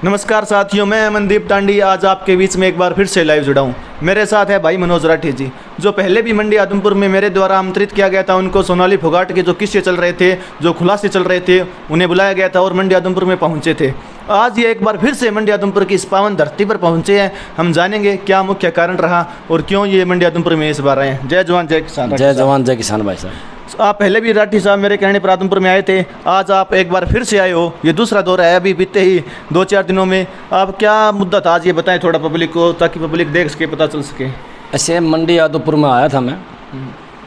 नमस्कार साथियों, मैं अमनदीप टांडी आज आपके बीच में एक बार फिर से लाइव जुड़ा हूँ। मेरे साथ है भाई मनोज राठी जी, जो पहले भी मंडी आदमपुर में मेरे द्वारा आमंत्रित किया गया था। उनको सोनाली फोगाट के जो किस्से चल रहे थे, जो खुलासे चल रहे थे, उन्हें बुलाया गया था और मंडी आदमपुर में पहुँचे थे। आज ये एक बार फिर से मंडी आदमपुर की इस पावन धरती पर पहुँचे हैं। हम जानेंगे क्या मुख्य कारण रहा और क्यों ये मंडी आदमपुर में इस बार आए हैं। जय जवान जय किसान। जय जवान जय किसान भाई साहब। आप पहले भी राठी साहब मेरे कहने पर आदमपुर में आए थे, आज आप एक बार फिर से आए हो। ये दूसरा दौरा है अभी बीते ही 2-4 दिनों में। आप क्या मुद्दा था आज ये बताएं थोड़ा पब्लिक को, ताकि पब्लिक देख सके, पता चल सके। ऐसे मंडी आदमपुर में आया था मैं,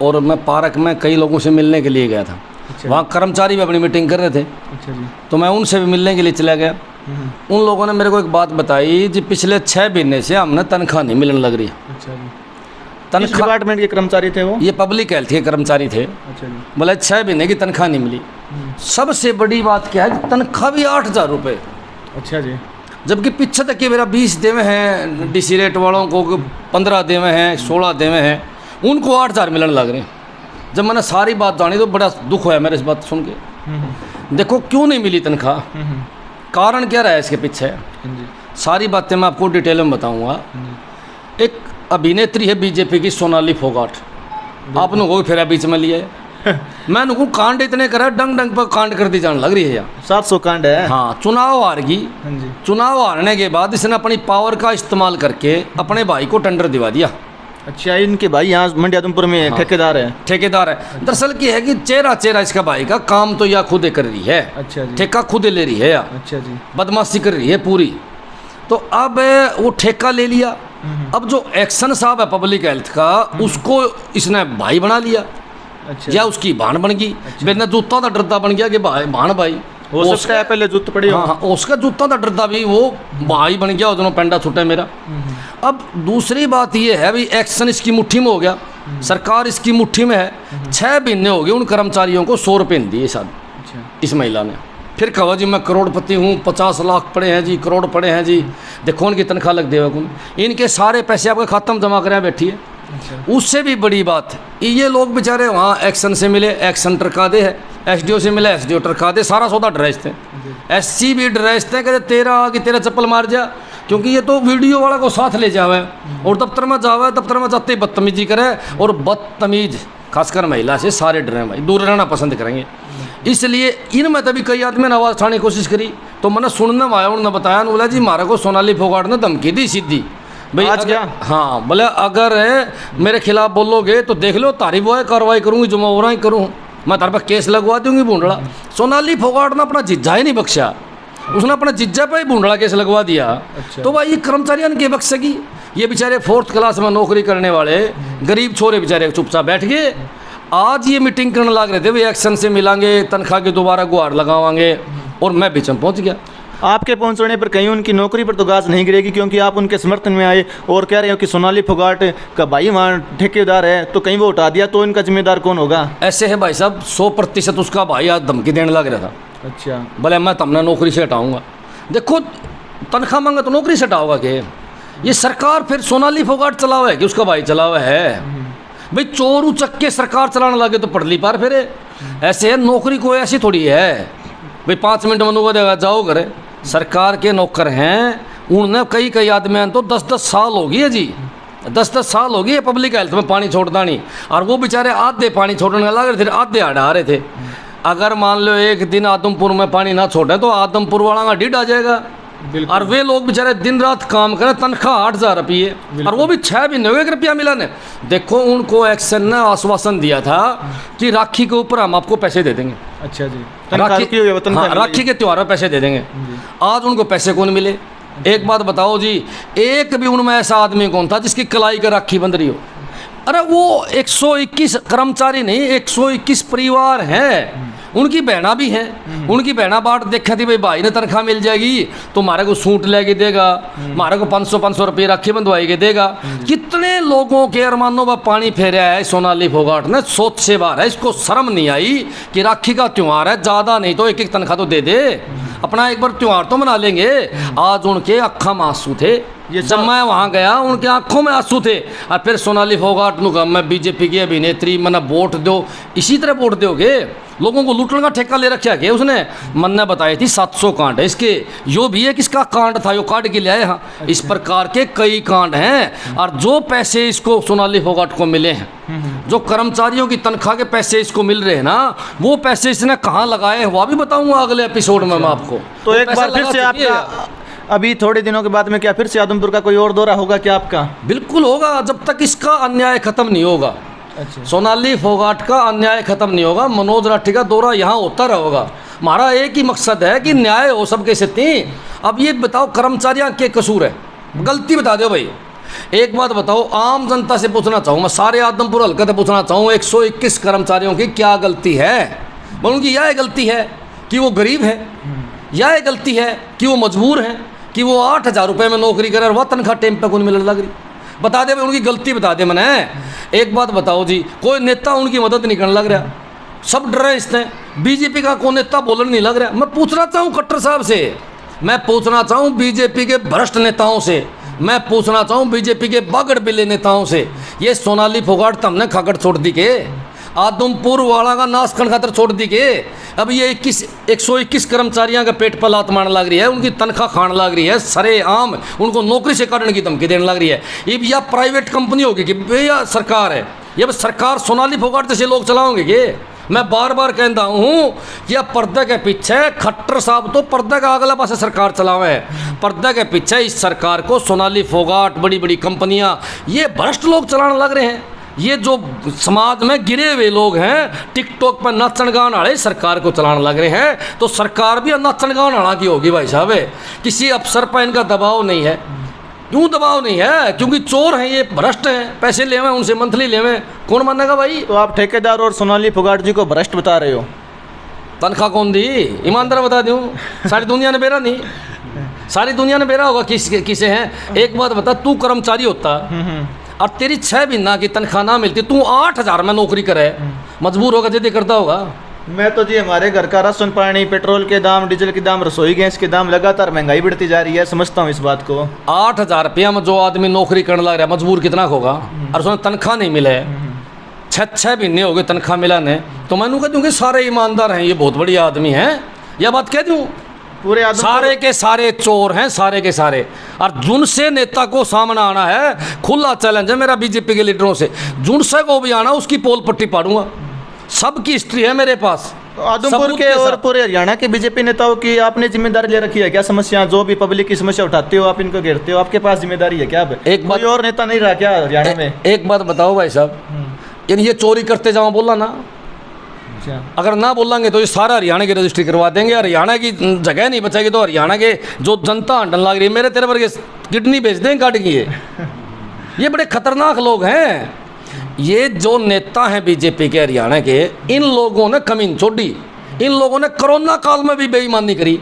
और मैं पार्क में कई लोगों से मिलने के लिए गया था। अच्छा। वहाँ कर्मचारी भी अपनी मीटिंग कर रहे थे। अच्छा जी। तो मैं उनसे भी मिलने के लिए चला गया। उन लोगों ने मेरे को एक बात बताई जी, पिछले 6 महीने से हमने तनख्वाह नहीं मिलने लग रही। अच्छा जी। किस तनख्वाह, डिपार्टमेंट के कर्मचारी थे वो? ये पब्लिक हेल्थ के कर्मचारी थे। अच्छा जी। बोले 6 महीने की तनख्वाह नहीं मिली। सबसे बड़ी बात क्या है, तनख्वाह भी 8,000 रुपये। अच्छा जी। जबकि पीछे तक के मेरा 20 देवे हैं, डीसी रेट वालों को 15 देवे हैं, 16 देवे हैं, उनको 8,000 मिलने लग रहे हैं। जब मैंने सारी बात जानी तो बड़ा दुख होया मेरे इस बात सुन के। देखो क्यों नहीं मिली तनख्वाह, कारण क्या रहा है इसके पीछे, सारी बातें मैं आपको डिटेल में बताऊंगा। एक अभिनेत्री है बीजेपी की, सोनाली फोगाट, आपने वो फिर बीच में लिया है। मैं नुकू कांड इतने करा, डंग डंग पर कांड कर दी जाने लग रही है यार। 700 कांड है। हाँ, चुनाव हार गई। हाँ जी। चुनाव हारने के बाद इसने अपनी पावर का इस्तेमाल करके अपने भाई को टेंडर दिवा दिया। अच्छा, इनके भाई यहाँ मंडी आदमपुर में हाँ। ठेकेदार है। ठेकेदार है। दरअसल क्या है कि चेहरा इसका भाई का काम तो या खुद कर रही है। अच्छा जी। ठेका खुद ले रही है या अच्छा जी। बदमाशी कर रही है पूरी। तो अब वो ठेका ले लिया। अब जो एक्शन साहब है पब्लिक हेल्थ का, उसको इसने भाई बना लिया। अच्छा। या उसकी भाण बन गई। मेरे जूता का डरता बन गया कि भाण भाई हो सकता है पहले जूत पड़ी हो। हाँ, उसका जूता का डरता भी वो भाई बन गया, दोनों पेंडा छूटे मेरा। अब दूसरी बात ये है, भाई एक्शन इसकी मुट्ठी में हो गया, सरकार इसकी मुट्ठी में है। 6 महीने हो गए उन कर्मचारियों को 100 रुपये नहीं दिए साहब। अच्छा। इस महिला ने फिर कहा जी मैं करोड़पति हूँ, 50 लाख पड़े हैं जी, करोड़ पड़े हैं जी, देखो उनकी तनख्वाह लग देगा कौन, इनके सारे पैसे आपके खाते में जमा करें बैठी है। अच्छा। उससे भी बड़ी बात, ये लोग बेचारे वहाँ एक्शन से मिले, एक्शन टरकादे है, एसडीओ से मिले, एसडीओ टरकादे, सारा सौदा डराइजते हैं। एससी भी डराइजते हैं, कहते तेरा चप्पल मार जा, क्योंकि ये तो वीडियो वाला को साथ ले जावे और दफ्तर में जावे, दफ्तर में जाते ही बदतमीजी करे, और बदतमीज खासकर महिला से सारे डरे भाई, दूर रहना पसंद करेंगे। इसलिए इनमें तभी कई आदमी ने आवाज़ उठाने की कोशिश करी, तो मैंने सुनने में आया, उन्होंने बताया, बोला जी मारा को सोनाली फोगाट ने धमकी दी सीधी भाई। आज क्या? हाँ, बोले अगर मेरे खिलाफ बोलोगे तो देख लो तारी वो कार्रवाई करूँगी, जो मैं और ही करूँ, मैं तार पर केस लगवा दूंगी बूंदड़ा। सोनाली फोगाट ने अपना जिज्जा ही नहीं बख्शा, उसने अपना जिज्जा पर ही बूंदड़ा केस लगवा दिया। अच्छा। तो भाई ये कर्मचारियों ने बख्शेगी? ये बेचारे 4th क्लास में नौकरी करने वाले गरीब छोरे बेचारे चुपचाप बैठ गए। आज ये मीटिंग करने लग रहे थे, भाई एक्शन से मिलांगे, तनख्वाह की दोबारा गुहार लगावांगे, और मैं बीच में पहुंच गया। आपके पहुंचने पर कहीं उनकी नौकरी पर तो गाज नहीं गिरेगी, क्योंकि आप उनके समर्थन में आए और कह रहे हो कि सोनाली फोगाट का भाई वहाँ ठेकेदार है, तो कहीं वो उठा दिया तो इनका जिम्मेदार कौन होगा? ऐसे है भाई साहब, 100% उसका भाई आज धमकी देने लग रहा था। अच्छा। बोले मैं तुमने नौकरी से हटाऊंगा। देखो तनख्वाह मांगा तो नौकरी से हटाओगा के? ये सरकार फिर सोनाली फोगाट चला हुआ है कि उसका भाई चला हुआ है? भाई चोर उचक के सरकार चलाने लगे तो पड़ली पार फिर। ऐसे है, नौकरी कोई ऐसी थोड़ी है भाई 5 मिनट में नौकरी देगा जाओ करे। सरकार के नौकर हैं, उन्होंने कई आदमी तो 10-10 साल हो गई है जी, 10-10 साल हो गई है पब्लिक हेल्थ में पानी छोड़ता नहीं, और वो बेचारे आधे पानी छोड़ने लग रहे थे, आधे हटा रहे थे। अगर मान लो एक दिन आदमपुर में पानी ना छोड़े तो आदमपुर वाला का ढीड आ जाएगा। और वे लोग बेचारे दिन रात काम करें, तनख्वाह 8,000 रुपये, और वो भी 6 महीने हुए 1 रुपया मिला ने। देखो उनको एक्शन ने आश्वासन दिया था कि राखी के ऊपर हम आपको पैसे दे देंगे। अच्छा जी। राखी के त्यौहार में पैसे दे देंगे। आज उनको पैसे कौन मिले? एक बात बताओ जी, एक भी उनमें ऐसा आदमी कौन था जिसकी कलाई का राखी बंध रही हो? अरे वो 121 कर्मचारी नहीं, 121 परिवार हैं, उनकी बहना भी हैं। उनकी बहना बाट देखा थी भाई ने तनख्वाह मिल जाएगी तो हमारे को सूट लेके देगा, हमारे को 500 रुपये राखी बंधवाई के देगा। कितने लोगों के अरमानों पर पानी फेरा है सोनाली फोगाट ने, सोच से बाहर है। इसको शर्म नहीं आई कि राखी का त्यौहार है, ज़्यादा नहीं तो 1-1 तनख्वाह तो दे दे, अपना एक बार त्यौहार तो मना लेंगे। आज उनके आँखों में आंसू थे, जब मैं वहाँ गया उनके आंखों में आंसू थे। और फिर सोनाली फोगाट नु मैं बीजेपी की अभिनेत्री, मैंने वोट दो, इसी तरह वोट दोगे? लोगों को लूटने का ठेका ले रखा है उसने। मन ने बताई थी 700 कांड है इसके, यो भी एक इसका कांड था, यो काट के ले आए। हाँ, इस प्रकार के कई कांड हैं। और जो पैसे इसको सोनाली फोगाट को मिले हैं, जो कर्मचारियों की तनख्वाह के पैसे इसको मिल रहे हैं ना, वो पैसे इसने कहाँ लगाए हैं वह भी बताऊंगा अगले एपिसोड में मैं आपको। तो एक बार फिर से आपका अभी थोड़े दिनों के बाद में क्या फिर से आदमपुर का कोई और दौरा होगा क्या आपका? बिल्कुल होगा, जब तक इसका अन्याय खत्म नहीं होगा। अच्छा। सोनाली फोगाट का अन्याय खत्म नहीं होगा, मनोज राठी का दौरा यहाँ होता रहेगा। हमारा एक ही मकसद है कि न्याय हो सबके साथी। अब ये बताओ कर्मचारियों के कसूर है, गलती बता दो भाई। एक बात बताओ, आम जनता से पूछना चाहूँ मैं, सारे आदमपुर हल्के से पूछना चाहूँ, 121 कर्मचारियों की क्या गलती है? उनकी यह गलती है कि वो गरीब है, यह गलती है कि वो मजबूर हैं, कि वो 8,000 रुपये में नौकरी करे और वह तनख्वाह टाइम पे कौन मिलने लग रही? बता दे भाई, उनकी गलती बता दे मैंने। एक बात बताओ जी, कोई नेता उनकी मदद नहीं करने लग रहा, सब डर रहे हैं इससे। बीजेपी का कोई नेता बोलने नहीं लग रहा। मैं पूछना चाहूँ खट्टर साहब से, मैं पूछना चाहूँ बीजेपी के भ्रष्ट नेताओं से, मैं पूछना चाहूँ बीजेपी के बागड़ बिल्ले नेताओं से, ये सोनाली फोगाट तो हमने खाकर छोड़ दी के, आदमपुर वाला का नाश करने खातर छोड़ दी के। अब ये 121 कर्मचारियों का पेट पर लात मारने लग रही है, उनकी तनख्वाह खाने लग रही है, सरे आम उनको नौकरी से काटने की धमकी देने लग रही है। ये या प्राइवेट कंपनी होगी कि या सरकार है? ये सरकार सोनाली फोगाट जैसे लोग चलाओगे कि? मैं बार बार कहता हूँ कि पर्दे के पीछे खट्टर साहब तो पर्दे का अगला पासे सरकार चलावे है। पर्दे के पीछे इस सरकार को सोनाली फोगाट, बड़ी बड़ी कंपनियाँ, ये भ्रष्ट लोग चलाने लग रहे हैं। ये जो समाज में गिरे हुए लोग हैं, टिकटॉक पर नाचन गान वाले सरकार को चलाने लग रहे हैं, तो सरकार भी नाचन गान वाला की होगी भाई साहब। किसी अफसर पर इनका दबाव नहीं है। क्यों दबाव नहीं है? क्योंकि चोर हैं, ये भ्रष्ट हैं, पैसे ले हुए उनसे मंथली ले हुए, कौन मानेगा भाई? तो आप ठेकेदार और सोनाली फोगाट जी को भ्रष्ट बता रहे हो? तनख्वाह कौन दी? ईमानदार बता दूँ, सारी दुनिया ने बेरा नहीं, सारी दुनिया ने बेरा होगा किसे हैं। एक बात बता, तू कर्मचारी होता और तेरी 6 महीना की तनख्वाह ना मिलती, तू 8,000 में नौकरी करे, मजबूर होगा, जिद्दी करता होगा। मैं तो जी हमारे घर का राशन पानी, पेट्रोल के दाम, डीजल के दाम, रसोई गैस के दाम, लगातार महंगाई बढ़ती जा रही है, समझता हूँ इस बात को। 8,000 रुपया में जो आदमी नौकरी करने लग रहा है, मजबूर कितना होगा? और उसमें तनख्वाह नहीं मिले, 6 महीने हो गए तनख्वाह मिला ने, तो मैंने कह दूँ कि सारे ईमानदार हैं, ये बहुत बड़ी आदमी हैं, यह बात कह दूँ। पूरे सारे के सारे चोर हैं, सारे के सारे। और जुनसे नेता को सामने आना है, खुला चैलेंज है मेरा बीजेपी के लीडरों से, जुनसे को भी आना, उसकी पोल पट्टी पाड़ूंगा। सबकी हिस्ट्री है मेरे पास। तो आदमपुर के और पूरे हरियाणा के बीजेपी नेताओं की आपने जिम्मेदारी ले रखी है क्या? समस्या, जो भी पब्लिक की समस्या उठाते हो, आप इनको घेरते हो, आपके पास जिम्मेदारी है क्या? एक कोई और नेता नहीं रहा क्या हरियाणा में? एक बात बताओ भाई साहब, यानी ये चोरी करते जाओ बोला ना, अगर ना बोलेंगे तो ये सारा हरियाणा की रजिस्ट्री करवा देंगे। हरियाणा की जगह नहीं बचेगी तो हरियाणा के जो जनता हंडन लग रही है, मेरे तेरे वर्ग किडनी बेच देंगे काट की। ये बड़े खतरनाक लोग हैं। ये जो नेता हैं बीजेपी के हरियाणा के, इन लोगों ने कमीन छोड़ी, इन लोगों ने कोरोना काल में भी बेईमानी करी।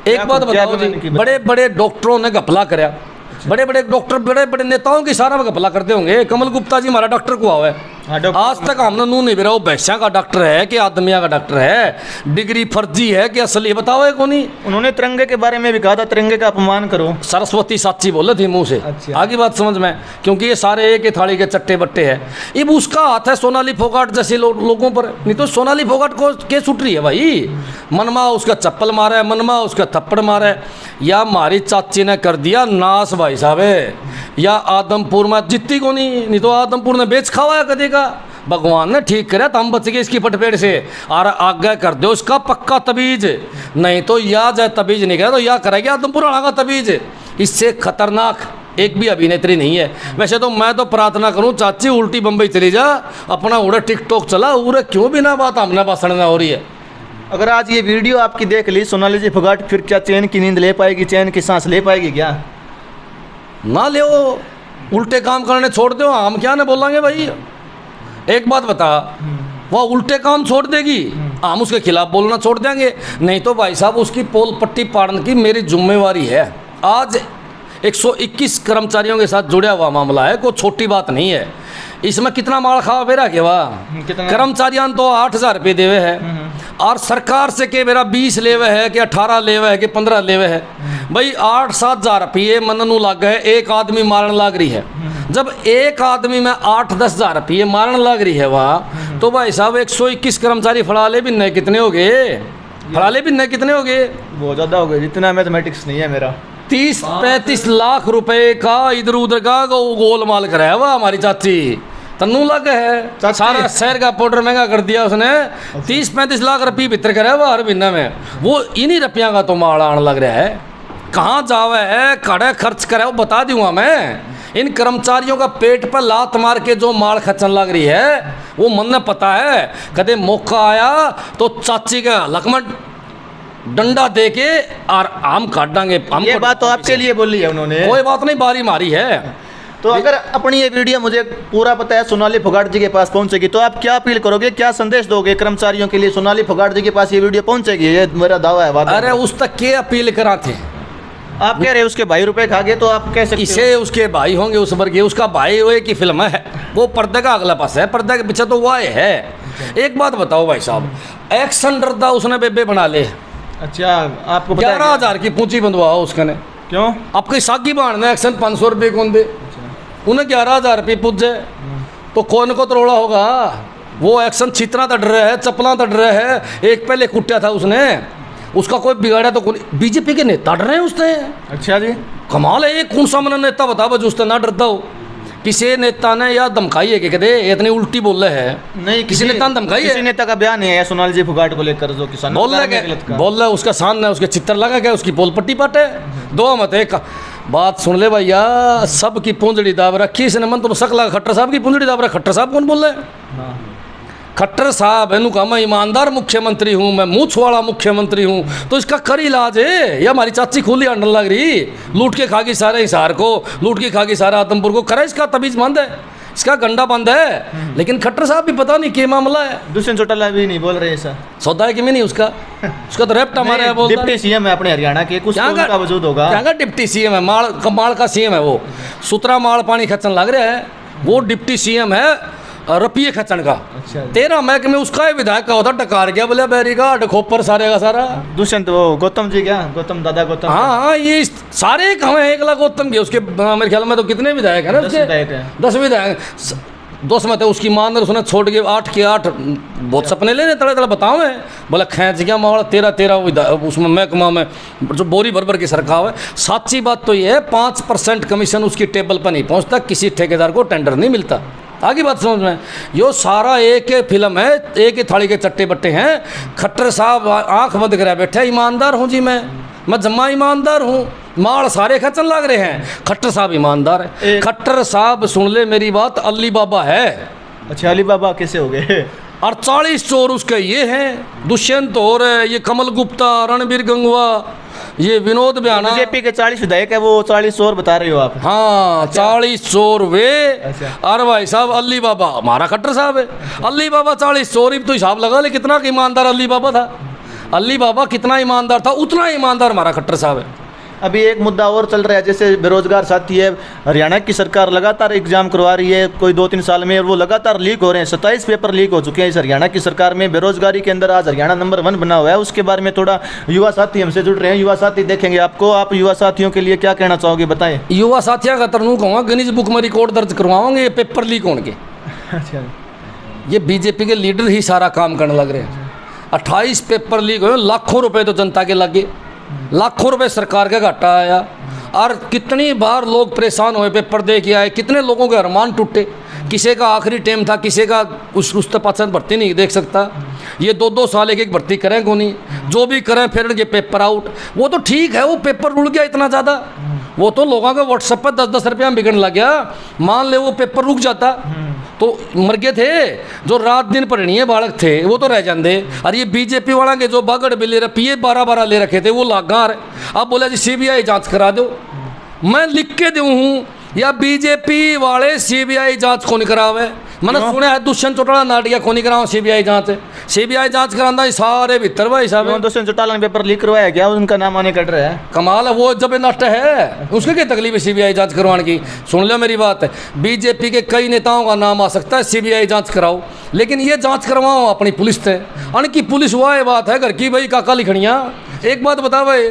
एक बात बताओ जी, बड़े बड़े डॉक्टरों ने घपला कराया, बड़े बड़े डॉक्टर, बड़े बड़े नेताओं की सारा में घपला करते होंगे। कमल गुप्ता जी हमारा डॉक्टर को हुआ है, आज तक हमने नू नहीं बेरा वो भैंसा का डॉक्टर है कि आदमिया का डॉक्टर है, डिग्री फर्जी है कि असली, बताओ है कौन? उन्होंने तिरंगे के बारे में भी कहा था, तिरंगे का अपमान करो। सरस्वती साची बोले थी मुंह से। अच्छा। आगे बात समझ में, क्योंकि ये सारे एक ही थाली के चट्टे बट्टे हैं। अब उसका हाथ है सोनाली फोगाट जैसे लोगों पर, नहीं तो सोनाली फोगाट को केस उठ रही है भाई। मनमा उसका चप्पल मारा है, मनमा उसका थप्पड़ मारा है, या हमारी चाची ने कर दिया नाश भाई साहब, या आदमपुर में जितनी को नहीं तो आदमपुर ने बेच खावा है कदे का। भगवान ने ठीक करे तो हम बच गए इसकी पटपेट से। और आगे कर दो इसका पक्का तबीज, नहीं तो या जाए तबीज नहीं करे तो या करेगी आदमपुर का तबीज। इससे खतरनाक एक भी अभिनेत्री नहीं है। वैसे तो मैं तो प्रार्थना करूं चाची उल्टी बम्बई चली जा, अपना उड़े टिकटॉक चला, उड़े क्यों बिना बात हमने भाषण में हो रही है। अगर आज ये वीडियो आपकी देख ली सोनाली जी फोगाट, फिर क्या चैन की नींद ले पाएगी, चैन की सांस ले पाएगी क्या? ना ले, उल्टे काम करने छोड़ दो, हम क्या ना बोलेंगे भाई। एक बात बता, वह उल्टे काम छोड़ देगी, हम उसके खिलाफ बोलना छोड़ देंगे? नहीं तो भाई साहब उसकी पोल पट्टी पाड़ने की मेरी जिम्मेवारी है। आज 121 कर्मचारियों के साथ जुड़ा हुआ मामला है, कोई छोटी बात नहीं है। इसमें कितना माल खावा बेरा के वाह, कर्मचारियों तो 8,000 रुपये देवे है, और सरकार से के मेरा 20 लेवे है कि 18 लेवे है कि 15 लेवे है। भाई 8-7 हज़ार रुपये मननू लग गए, एक आदमी मारने लग रही है। जब एक आदमी में 8-10 हज़ार रुपये मारने लग रही है वहाँ, तो भाई साहब 121 कर्मचारी फड़ाले भी नए कितने हो गए? फड़ाले भी नए कितने हो गए? बहुत ज़्यादा हो गए, जितना मैथमेटिक्स नहीं है मेरा। 30-35 लाख रुपए का इधर उधर का गोलमाल कराया हुआ हमारी चाची, तन्नू लग है। सारा शहर का पाउडर महंगा कर दिया उसने। 30-35 लाख रुपये भीतर कराया हुआ हर महीना में। वो इन्हीं रुपया का तो माल आने लग रहा है। कहाँ जावे है, कड़े खर्च करे वो बता दूंगा मैं। इन कर्मचारियों का पेट पर लात मार के जो माल खर्चन लग रही है वो मन ने पता है। कदे मौका आया तो चाची का लकमट डंडा दे के और आम काट देंगे। ये बात तो आपके लिए बोली है उन्होंने, कोई बात नहीं, बारी मारी है। तो अगर अपनी ये वीडियो मुझे पूरा पता है सोनाली फोगाट जी के पास पहुंचेगी तो आप क्या अपील करोगे, क्या संदेश दोगे कर्मचारियों के लिए? सोनाली फोगाट जी के पास ये वीडियो पहुंचेगी, ये मेरा दावा है। अरे उस तक के अपील करा थे आप कह रहे उसके भाई रुपए खा गए, तो आप कह सकते इसे उसके भाई होंगे उस वर्ग के। उसका भाई वो की फिल्म है, वो पर्दे का अगला पास है, पर्दे के पीछे तो वो है। एक बात बताओ भाई साहब, एक्शन डरदा उसने बेबे बना ले। अच्छा, आपको 11,000 की पूंजी बंधवाओ उसका ने। क्यों? आपकी सागी बांधना एक्शन 500 रुपये कौन दे? उन्हें 11,000 रुपये पूजे तो कौन को तरोड़ा होगा? वो एक्शन छितना तड़ रहा है, चपला तड़ रहा है। एक पहले कुटिया था उसने, उसका कोई बिगाड़ा तो कौन? बीजेपी के नेता डर रहे हैं उसने। अच्छा जी, कमाल है। एक कौन सा मन नेता बता बज उसने ना डरता हो? किसी नेता ने या धमकाई है कि कहते इतनी उल्टी बोल रहे हैं? नहीं, किसी नेता ने धमकाई है? किसी नेता का बयान है सोनाली जी फोगाट को लेकर जो किसान बोल रहा है उसका सान है, उसके चित्र लगा क्या, उसकी पोल पट्टी पाटे दो मत। एक बात सुन ले भैया, सबकी पूंजड़ी दाब रखी इसने। मन तो सकला खट्टर साहब की पूंजड़ी दाब रखा। खट्टर साहब कौन बोल रहे हैं? खट्टर साहब है कहा मैं ईमानदार मुख्यमंत्री हूँ, मैं मूछ वाला मुख्यमंत्री हूँ। तो इसका कर इलाज है। ये हमारी चाची खुली अंडर लग रही, लूट के खागी सारे हिसार को, लूट के खागी सारा आदमपुर को। करे इसका तमीज बंद है, इसका गंडा बंद है। लेकिन खट्टर साहब भी पता नहीं क्या मामला है। दुष्यंत चौटाला भी नहीं बोल रहे ऐसा। सौदा है कि नहीं उसका तो रेप्टा मारा है। बोलता डिप्टी सीएम है अपने हरियाणा के, कुछ तो उनका वजूद होगा। क्या का डिप्टी सीएम है? माल का सीएम है वो। सुतरा माल पानी खर्चन लग रहा है, वो डिप्टी सीएम है रुपये खर्चन का। अच्छा, 13 महकमे उसका ही विधायक का होता, डकार गया बोले बैरी का डखोपर सारे का सारा। दुष्यंत वो गौतम जी, क्या गौतम दादा गौतम? हाँ, ये सारे कहाँ हैं? 1 लाख गौतम के उसके मेरे ख्याल में तो कितने विधायक है ना? 10 विधायक। 10 में तो उसकी मान उसने छोड़ के 8 के 8 बहुत सपने लेने तड़े तड़े बताओ मैं बोला खींच गया मावड़ा 13 उसमें महकमा में जो बोरी भर भर की सरकार है। सच्ची बात तो ये है 5% कमीशन उसकी टेबल पर नहीं पहुंचता, किसी ठेकेदार को टेंडर नहीं मिलता। आगे बात समझ में, यो सारा एक ही फिल्म है, एक ही थाली के चट्टे बट्टे हैं। खट्टर साहब आंख बंद करा बैठे, ईमानदार हूँ जी मैं जम्मा ईमानदार हूँ। माल सारे खर्चन लग रहे हैं, खट्टर साहब ईमानदार है। खट्टर साहब सुन ले मेरी बात, अली बाबा है। अच्छा, अली बाबा कैसे हो गए? और 40 चोर उसके ये हैं, दुष्यंत और है, ये कमल गुप्ता, रणबीर गंगवा, ये विनोद बयाना। बीजेपी के 40 विधायक है, वो 40 चोर बता रहे हो आप? हाँ, 40 चोर वे। अच्छा। और भाई साहब अली बाबा हमारा खट्टर साहब है। अली बाबा 40 चोर, तो हिसाब लगा ले कितना ईमानदार अली बाबा था। अली बाबा कितना ईमानदार था, उतना ईमानदार हमारा खट्टर साहब है। अभी एक मुद्दा और चल रहा है, जैसे बेरोजगार साथी है, हरियाणा की सरकार लगातार एग्जाम करवा रही है कोई 2-3 साल में, और वो लगातार लीक हो रहे हैं। 27 पेपर लीक हो चुके हैं इस हरियाणा की सरकार में। बेरोजगारी के अंदर आज हरियाणा नंबर 1 बना हुआ है। उसके बारे में थोड़ा युवा साथी हमसे जुड़ रहे हैं, युवा साथी देखेंगे आपको। आप युवा साथियों के लिए क्या कहना चाहोगे, बताएं। युवा साथियों का तरनू कहूँगा गिनीज बुक में रिकॉर्ड दर्ज करवाओगे ये पेपर लीक होने के। अच्छा, ये बीजेपी के लीडर ही सारा काम करने लग रहे हैं। 28 पेपर लीक हुए, लाखों रुपए तो जनता के लगे, लाखों रुपए सरकार का घाटा आया। और कितनी बार लोग परेशान हुए, पेपर दे के आए, कितने लोगों के अरमान टूटे। किसी का आखिरी टाइम था, किसी का उस पाचन भर्ती नहीं देख सकता। ये 2-2 साल एक भर्ती करें को नहीं, जो भी करें फिर ये पेपर आउट। वो तो ठीक है, वो पेपर रुक गया इतना ज़्यादा, वो तो लोगों के व्हाट्सएप पर 10-10 रुपया में बिगड़ने लग गया। मान ले वो पेपर रुक जाता तो मर गए थे। जो रात दिन पढ़नीय बालक थे वो तो रह जाते। और ये बीजेपी वाला के जो बागड़ बिले रुपये 12-12 ले रखे थे वो लागा। अब बोला जी CBI जांच करा दो, मैं लिख के दूँ हूँ, या बीजेपी वाले CBI जांच को नहीं करावे। मैंने सुना है दुष्यंत चौटाला नाटिया को नहीं कराओ CBI जांच। CBI जांच कराना सारे भीतर भाई साहब। दुष्यंत चौटाला ने पेपर लीक करवाया क्या? उनका नाम आने कट रहा है। कमाल है, वो जब नष्ट है उसके क्या तकलीफ है CBI जांच करवाने की? सुन लो मेरी बात है, बीजेपी के कई नेताओं का नाम आ सकता है, CBI जांच कराओ, लेकिन ये जांच करवाओ अपनी पुलिस से। अनकी पुलिस वह बात है घर की भाई काका लिखनिया। एक बात बता भाई,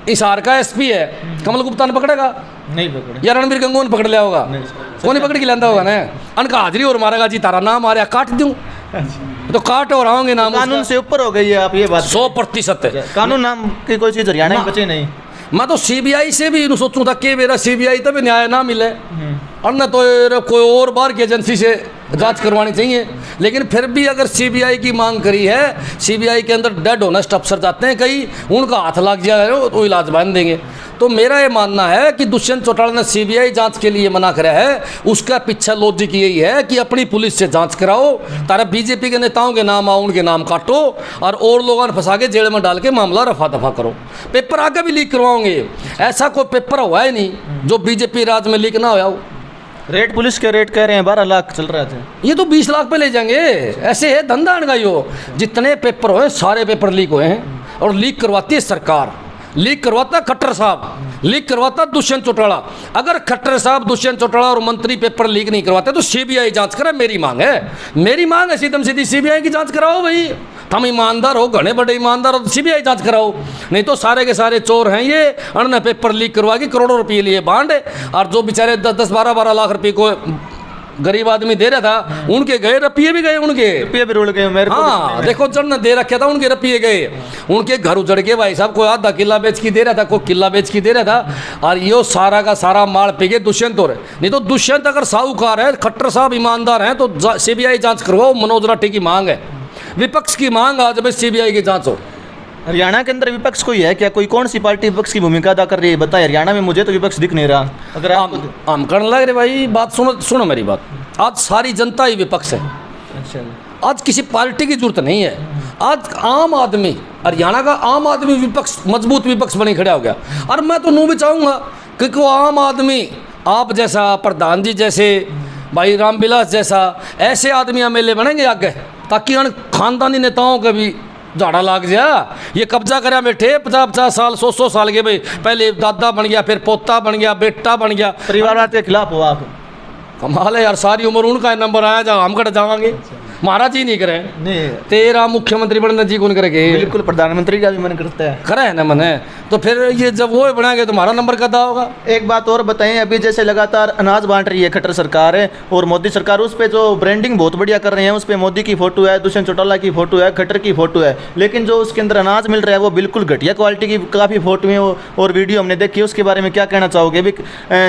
हिसार का SP है, कमल गुप्ता ने पकड़ेगा? नहीं पकड़े। या रणबीर गंगवा ने पकड़ लिया होगा? कौन पकड़ के लाता होगा ना? अनका हाजिरी और मारेगा जी तारा नाम आ रहा काट दूँ। तो काट और आओगे नाम कानून से ऊपर हो गई है, आप ये बात 100% है। कानून नाम की कोई चीज हरियाणा में बची नहीं। मैं तो सीबीआई से भी सोचूं था कि मेरा सीबीआई तभी न्याय ना मिले, और न तो ये कोई और बाहर की एजेंसी से जांच करवानी चाहिए। लेकिन फिर भी अगर सीबीआई की मांग करी है, सीबीआई के अंदर डेड ऑनेस्ट अफसर जाते हैं कई, उनका हाथ लग जाए तो इलाज बांध देंगे। तो मेरा ये मानना है कि दुष्यंत चौटाला ने सीबीआई जांच के लिए मना करा है, उसका पीछे लॉजिक यही है कि अपनी पुलिस से जांच कराओ, तारा बीजेपी के नेताओं के नाम आओ, उनके नाम काटो और लोगों ने फंसा के जेल में डाल के मामला रफा दफा करो। पेपर आगे भी लीक करवाओगे, ऐसा कोई पेपर हुआ ही नहीं जो बीजेपी राज में लीक ना हुआ हो। रेट पुलिस के रेट कह रहे हैं 12 लाख चल रहे थे, ये तो 20 लाख पे ले जाएंगे। ऐसे है धंधा अड़गाई हो, जितने पेपर हुए सारे पेपर लीक हुए हैं, और लीक करवाती है सरकार, लीक करवाता खट्टर साहब, लीक करवाता दुष्यंत चौटाला। अगर खट्टर साहब, दुष्यंत चौटाला और मंत्री पेपर लीक नहीं करवाते तो सीबीआई जांच करे, मेरी मांग है, मेरी मांग है सीधम सीधी, सीबीआई की जांच कराओ भाई। हम ईमानदार हो, घने बड़े ईमानदार हो, तो सीबीआई जांच कराओ। नहीं तो सारे के सारे चोर हैं ये, अन्न पेपर लीक करवा के करोड़ों रुपये लिए बांड, और जो बेचारे 10-10, 12-12 लाख रुपये को गरीब आदमी दे रहा था, उनके गए रुपये भी गए, उनके रुपये भी रुड़ गए मेरे को। हाँ देखो, जन ने दे रखा था उनके रुपये गए, उनके घर उजड़ के भाई साहब, कोई आधा किला बेच के दे रहा था, कोई किला बेच के दे रहा था, और ये सारा का सारा माल पी गए दुष्यंत। और नहीं तो दुष्यंत अगर साहूकार है, खट्टर साहब ईमानदार हैं, तो सीबीआई जांच करवाओ। मनोज राठी की मांग है, विपक्ष की मांग आज भाई सीबीआई की जांच हो। हरियाणा के अंदर विपक्ष कोई है क्या? कोई कौन सी पार्टी विपक्ष की भूमिका अदा कर रही है बताए? हरियाणा में मुझे तो विपक्ष दिख नहीं रहा। अगर हम करने लग रहे भाई, बात सुनो मेरी बात, आज सारी जनता ही विपक्ष है। अच्छा, आज किसी पार्टी की जरूरत नहीं है। आज आम आदमी, हरियाणा का आम आदमी विपक्ष, मजबूत विपक्ष बने खड़ा हो गया। और मैं तो नू भी चाहूँगा कि वो आम आदमी, आप जैसा, प्रधान जी जैसे, भाई रामविलास जैसा, ऐसे आदमी एमएलए बनेंगे आगे, ताकि उन खानदानी नेताओं का भी झाड़ा लाग जा। ये कब्जा करा बैठे 50-50 साल, 100-100 साल के भाई, पहले दादा बन गया, फिर पोता बन गया, बेटा बन गया। परिवारवाद के खिलाफ हो आप? कमाल है यार, सारी उम्र उनका नंबर आया, जहाँ हम कट जावांगे। महाराज जी नहीं करे, नहीं तेरा मुख्यमंत्री बनने जी कौन करेंगे? बिल्कुल, प्रधानमंत्री का भी मन करता है। करे है ना मन है, तो फिर ये जब वो बनाएंगे तो हमारा नंबर कदा होगा। एक बात और बताएं, अभी जैसे लगातार अनाज बांट रही है खट्टर सरकार है और मोदी सरकार, उस पर जो ब्रांडिंग बहुत बढ़िया कर रहे हैं, उस पर मोदी की फोटो है, दुष्यंत चौटाला की फोटो है, खट्टर की फोटो है, लेकिन जो उसके अंदर अनाज मिल रहा है वो बिल्कुल घटिया क्वालिटी की काफ़ी फोटो है और वीडियो हमने देखी। उसके बारे में क्या कहना चाहोगे? भी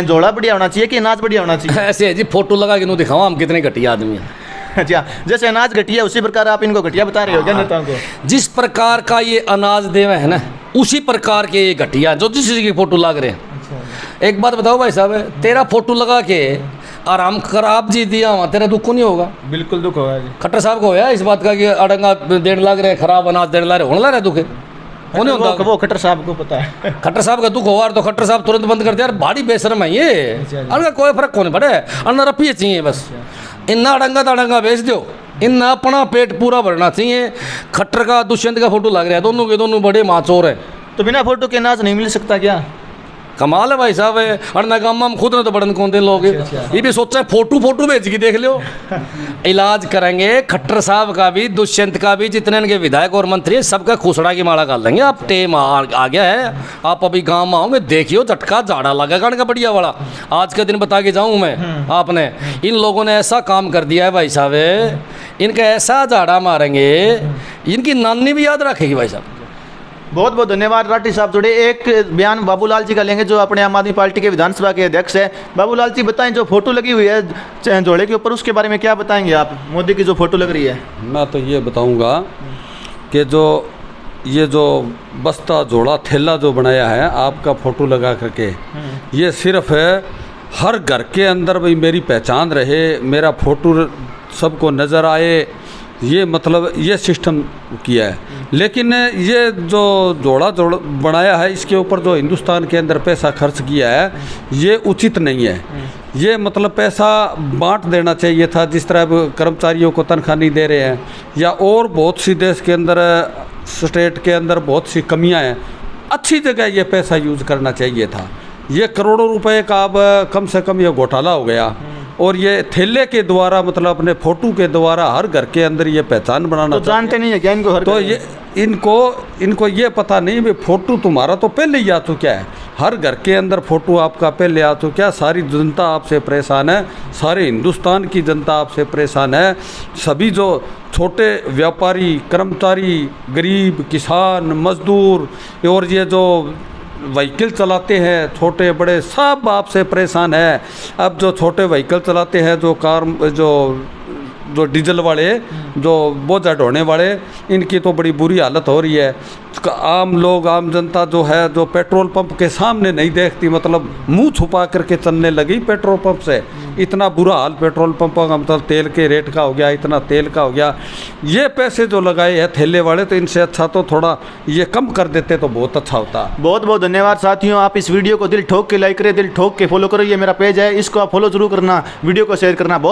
झोला बढ़िया होना चाहिए कि अनाज बढ़िया होना चाहिए? ऐसे है जी, फोटो लगा के नो दिखाओ हम कितने घटिया आदमी हैं। अच्छा, जैसे अनाज घटिया उसी प्रकार आप इनको घटिया बता रहे हो क्या नेताओं को? जिस प्रकार का ये अनाज देवे है ना, उसी प्रकार के ये घटिया जो जिस चीज़ की फोटो लग रहे हैं। एक बात बताओ भाई साहब, तेरा फोटो लगा के आराम खराब जी दिया वहाँ, तेरा दुख को नहीं होगा? बिल्कुल दुख होगा जी। खट्टर साहब को होया इस बात का कि अड़ंगा देने लग रहे, खराब अनाज देने लग रहे, होने लग रहा दुखे? होने होता वो खट्टर साहब को पता है। खट्टर साहब का दुख होगा तो खट्टर साहब तुरंत बंद कर दिया, यार भारी बेशरम है ये, अड़ंगा कोई फर्क कौन पड़े, अन्ना रपिए चाहिए बस, इन्ना अड़ंगा तो अड़ंगा बेच दो, इन्ना अपना पेट पूरा भरना चाहिए। खट्टर का, दुष्यंत का फोटो लग रहा है, दोनों के दोनों बड़े माचोर है। तो बिना फोटो के अनाज नहीं मिल सकता क्या? कमाल है भाई साहब, अड़ना काम हम खुद ने तो बड़न कौन दे लोग, ये भी सोचा है फोटो भेज के देख लो। इलाज करेंगे खट्टर साहब का भी, दुष्यंत का भी, जितने इनके विधायक और मंत्री हैं, सबका खुसड़ा की माला कर देंगे। आप टेम आ गया है, आप अभी गांव में आओगे, देखियो झटका झाड़ा लगेगा इनका बढ़िया वाला। आज के दिन बता के जाऊँ मैं आपने, इन लोगों ने ऐसा काम कर दिया है भाई साहब, इनका ऐसा झाड़ा मारेंगे, इनकी नानी भी याद रखेगी भाई साहब। बहुत बहुत धन्यवाद राठी साहब जुड़े। एक बयान बाबूलाल जी का लेंगे जो अपने आम आदमी पार्टी के विधानसभा के अध्यक्ष है। बाबूलाल जी बताएं, जो फोटो लगी हुई है झोले के ऊपर, उसके बारे में क्या बताएंगे आप? मोदी की जो फोटो लग रही है। मैं तो ये बताऊंगा कि ये जो बस्ता झोला थैला जो बनाया है आपका फोटो लगा करके, ये सिर्फ है हर घर के अंदर भाई मेरी पहचान रहे, मेरा फोटो सबको नज़र आए, ये मतलब ये सिस्टम किया है। लेकिन ये जो जोड़ा बनाया है, इसके ऊपर जो हिंदुस्तान के अंदर पैसा खर्च किया है, ये उचित नहीं है। ये मतलब पैसा बांट देना चाहिए था, जिस तरह कर्मचारियों को तनख्वाह नहीं दे रहे हैं, या और बहुत सी देश के अंदर, स्टेट के अंदर बहुत सी कमियां हैं, अच्छी जगह ये पैसा यूज़ करना चाहिए था। ये करोड़ों रुपए का अब कम से कम ये घोटाला हो गया। और ये थैले के द्वारा मतलब अपने फोटो के द्वारा हर घर के अंदर ये पहचान बनाना तो जानते नहीं है क्या इनको हर तो घर में? ये इनको ये पता नहीं भी फोटो तुम्हारा तो पहले ही आ चुका है, हर घर के अंदर फोटो आपका पहले आ चुका है, सारी जनता आपसे परेशान है, सारे हिंदुस्तान की जनता आपसे परेशान है। सभी जो छोटे व्यापारी, कर्मचारी, गरीब, किसान, मजदूर और ये जो व्हीकल चलाते हैं छोटे बड़े सब आपसे परेशान है। अब जो छोटे व्हीकल चलाते हैं, जो कार जो डीजल वाले, जो बोझा ढोने वाले, इनकी तो बड़ी बुरी हालत हो रही है। आम लोग, आम जनता जो है, जो पेट्रोल पंप के सामने नहीं देखती, मतलब मुंह छुपा करके चलने लगी पेट्रोल पंप से। इतना बुरा हाल पेट्रोल पंपों का, मतलब तेल के रेट का हो गया, इतना तेल का हो गया। ये पैसे जो लगाए हैं थैले वाले, तो इनसे अच्छा तो थोड़ा ये कम कर देते तो बहुत अच्छा होता। बहुत बहुत धन्यवाद साथियों, आप इस वीडियो को दिल ठोक के लाइक करें, दिल ठोक के फॉलो करो। ये मेरा पेज है, इसको आप फॉलो जरूर करना, वीडियो को शेयर करना। बहुत